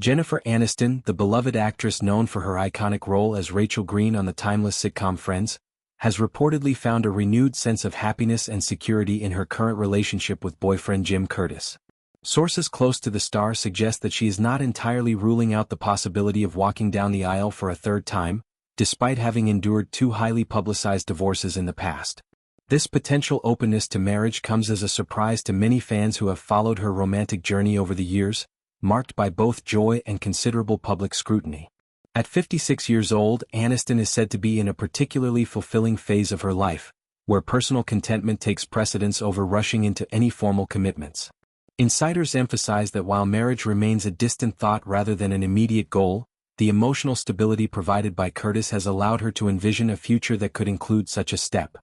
Jennifer Aniston, the beloved actress known for her iconic role as Rachel Green on the timeless sitcom Friends, has reportedly found a renewed sense of happiness and security in her current relationship with boyfriend Jim Curtis. Sources close to the star suggest that she is not entirely ruling out the possibility of walking down the aisle for a third time, despite having endured two highly publicized divorces in the past. This potential openness to marriage comes as a surprise to many fans who have followed her romantic journey over the years, marked by both joy and considerable public scrutiny. At 56 years old, Aniston is said to be in a particularly fulfilling phase of her life, where personal contentment takes precedence over rushing into any formal commitments. Insiders emphasize that while marriage remains a distant thought rather than an immediate goal, the emotional stability provided by Curtis has allowed her to envision a future that could include such a step.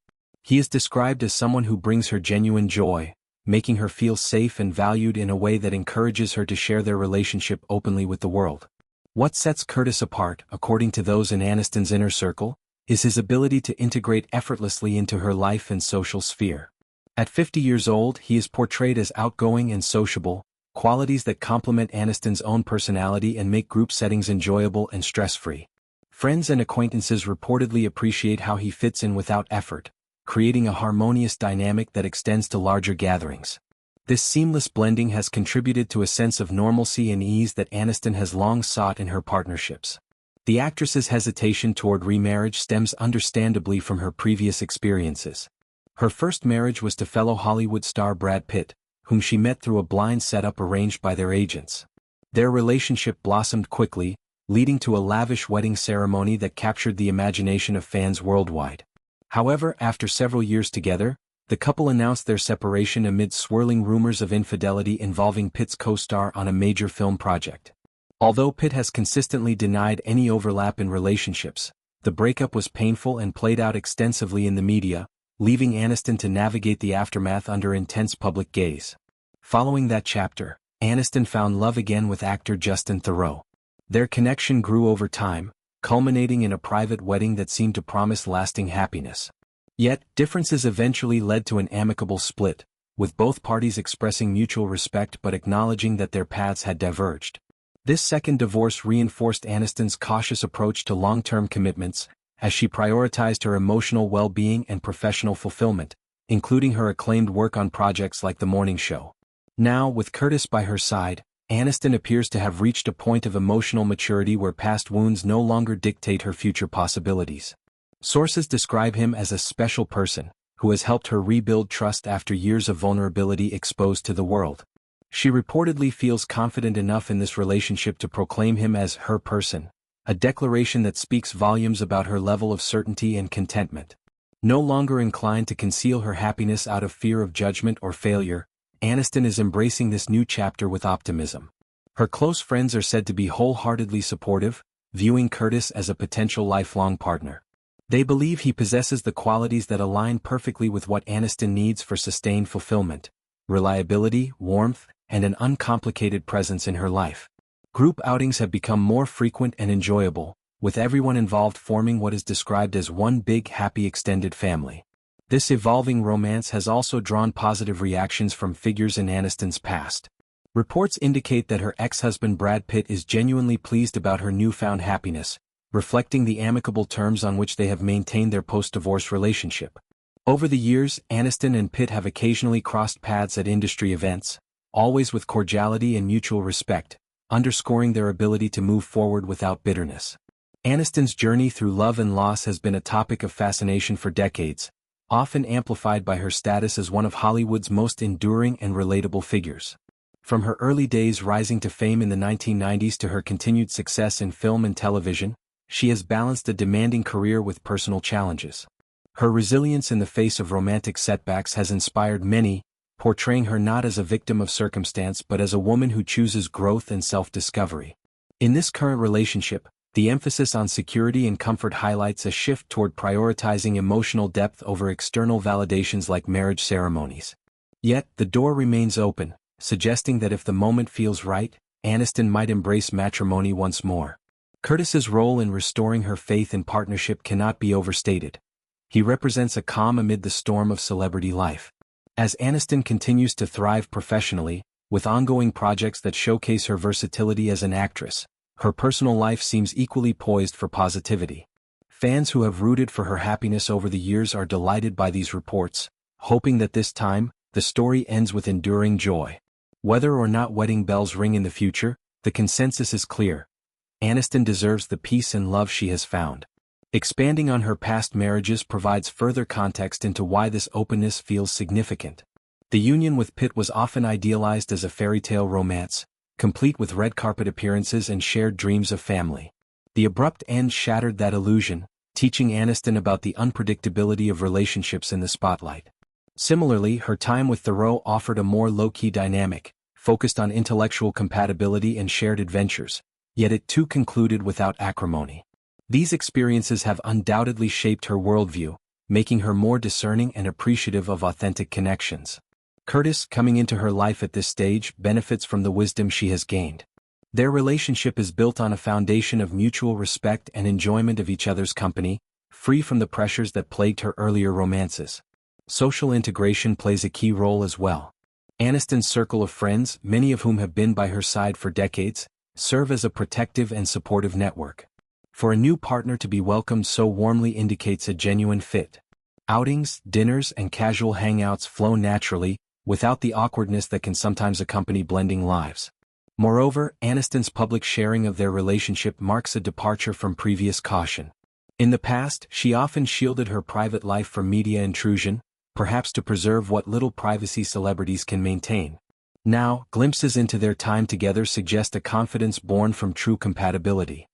He is described as someone who brings her genuine joy, making her feel safe and valued in a way that encourages her to share their relationship openly with the world. What sets Curtis apart, according to those in Aniston's inner circle, is his ability to integrate effortlessly into her life and social sphere. At 50 years old, he is portrayed as outgoing and sociable, qualities that complement Aniston's own personality and make group settings enjoyable and stress-free. Friends and acquaintances reportedly appreciate how he fits in without effort, creating a harmonious dynamic that extends to larger gatherings. This seamless blending has contributed to a sense of normalcy and ease that Aniston has long sought in her partnerships. The actress's hesitation toward remarriage stems understandably from her previous experiences. Her first marriage was to fellow Hollywood star Brad Pitt, whom she met through a blind setup arranged by their agents. Their relationship blossomed quickly, leading to a lavish wedding ceremony that captured the imagination of fans worldwide. However, after several years together, the couple announced their separation amid swirling rumors of infidelity involving Pitt's co-star on a major film project. Although Pitt has consistently denied any overlap in relationships, the breakup was painful and played out extensively in the media, leaving Aniston to navigate the aftermath under intense public gaze. Following that chapter, Aniston found love again with actor Justin Theroux. Their connection grew over time, culminating in a private wedding that seemed to promise lasting happiness. Yet, differences eventually led to an amicable split, with both parties expressing mutual respect but acknowledging that their paths had diverged. This second divorce reinforced Aniston's cautious approach to long-term commitments, as she prioritized her emotional well-being and professional fulfillment, including her acclaimed work on projects like The Morning Show. Now, with Curtis by her side, Aniston appears to have reached a point of emotional maturity where past wounds no longer dictate her future possibilities. Sources describe him as a special person, who has helped her rebuild trust after years of vulnerability exposed to the world. She reportedly feels confident enough in this relationship to proclaim him as her person, a declaration that speaks volumes about her level of certainty and contentment. No longer inclined to conceal her happiness out of fear of judgment or failure, Aniston is embracing this new chapter with optimism. Her close friends are said to be wholeheartedly supportive, viewing Curtis as a potential lifelong partner. They believe he possesses the qualities that align perfectly with what Aniston needs for sustained fulfillment: reliability, warmth, and an uncomplicated presence in her life. Group outings have become more frequent and enjoyable, with everyone involved forming what is described as one big happy extended family. This evolving romance has also drawn positive reactions from figures in Aniston's past. Reports indicate that her ex-husband Brad Pitt is genuinely pleased about her newfound happiness, reflecting the amicable terms on which they have maintained their post-divorce relationship. Over the years, Aniston and Pitt have occasionally crossed paths at industry events, always with cordiality and mutual respect, underscoring their ability to move forward without bitterness. Aniston's journey through love and loss has been a topic of fascination for decades, often amplified by her status as one of Hollywood's most enduring and relatable figures. From her early days rising to fame in the 1990s to her continued success in film and television, she has balanced a demanding career with personal challenges. Her resilience in the face of romantic setbacks has inspired many, portraying her not as a victim of circumstance but as a woman who chooses growth and self-discovery. In this current relationship, the emphasis on security and comfort highlights a shift toward prioritizing emotional depth over external validations like marriage ceremonies. Yet, the door remains open, suggesting that if the moment feels right, Aniston might embrace matrimony once more. Curtis's role in restoring her faith in partnership cannot be overstated. He represents a calm amid the storm of celebrity life. As Aniston continues to thrive professionally, With ongoing projects that showcase her versatility as an actress, her personal life seems equally poised for positivity. Fans who have rooted for her happiness over the years are delighted by these reports, hoping that this time, the story ends with enduring joy. Whether or not wedding bells ring in the future, the consensus is clear. Aniston deserves the peace and love she has found. Expanding on her past marriages provides further context into why this openness feels significant. The union with Pitt was often idealized as a fairy tale romance, complete with red carpet appearances and shared dreams of family. The abrupt end shattered that illusion, teaching Aniston about the unpredictability of relationships in the spotlight. Similarly, her time with Theroux offered a more low-key dynamic, focused on intellectual compatibility and shared adventures, yet it too concluded without acrimony. These experiences have undoubtedly shaped her worldview, making her more discerning and appreciative of authentic connections. Curtis, coming into her life at this stage, benefits from the wisdom she has gained. Their relationship is built on a foundation of mutual respect and enjoyment of each other's company, free from the pressures that plagued her earlier romances. Social integration plays a key role as well. Aniston's circle of friends, many of whom have been by her side for decades, serve as a protective and supportive network. For a new partner to be welcomed so warmly indicates a genuine fit. Outings, dinners, and casual hangouts flow naturally, without the awkwardness that can sometimes accompany blending lives. Moreover, Aniston's public sharing of their relationship marks a departure from previous caution. In the past, she often shielded her private life from media intrusion, perhaps to preserve what little privacy celebrities can maintain. Now, glimpses into their time together suggest a confidence born from true compatibility.